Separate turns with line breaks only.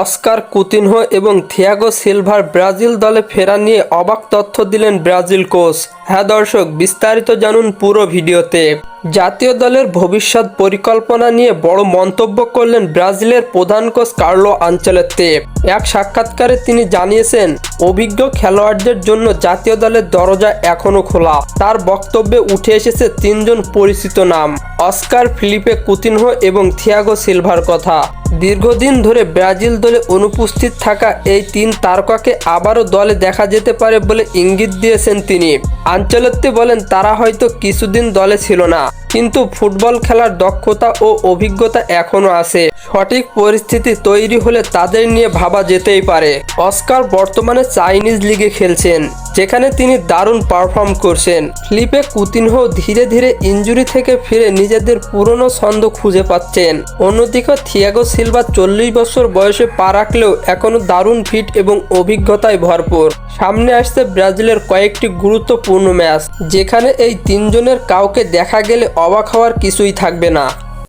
Oscar Coutinho এবং Thiago silver Brazil দলে ফেরা নিয়ে অবাক তথ্য দিলেন ব্রাজিল কোচ। হ্যাঁ দর্শক, বিস্তারিত জানুন পুরো ভিডিওতে। জাতীয় দলের ভবিষ্যৎ পরিকল্পনা নিয়ে বড় মন্তব্য করলেন ব্রাজিলের প্রধান কোচ কার্লো আনচেলত্তি। এক সাক্ষাৎকারে তিনি জানিয়েছেন, অভিজ্ঞ খেলোয়াড়দের জন্য জাতীয় দলের দরজা এখনও খোলা। তার বক্তব্যে উঠে এসেছে তিনজন পরিচিত নাম: অস্কার, ফিলিপে কুতিনহো এবং থিয়াগো সিলভার কথা। দীর্ঘদিন ধরে ব্রাজিল দলে অনুপস্থিত থাকা এই তিন তারকাকে আবারও দলে দেখা যেতে পারে বলে ইঙ্গিত দিয়েছেন তিনি। আনচেলত্তি বলেন, তারা হয়তো কিছুদিন দলে ছিল না, কিন্তু ফুটবল খেলার দক্ষতা ও অভিজ্ঞতা এখনও আছে। সঠিক পরিস্থিতি তৈরি হলে তাদের নিয়ে ভাবা যেতেই পারে। অস্কার বর্তমানে চাইনিজ লিগে খেলছেন, যেখানে তিনি দারুণ পারফর্ম করছেন। ফিলিপে কুতিনহো ধীরে ধীরে ইনজুরি থেকে ফিরে নিজেদের পুরনো ছন্দ খুঁজে পাচ্ছেন। অন্যদিকে থিয়াগো সিলভা 40 বছর বয়সে পা রাখলেও এখনও দারুণ ফিট এবং অভিজ্ঞতায় ভরপুর। সামনে আসছে ব্রাজিলের কয়েকটি গুরুত্বপূর্ণ ম্যাচ, যেখানে এই তিনজনের কাউকে দেখা গেলে অবাক হওয়ার কিছুই থাকবে না।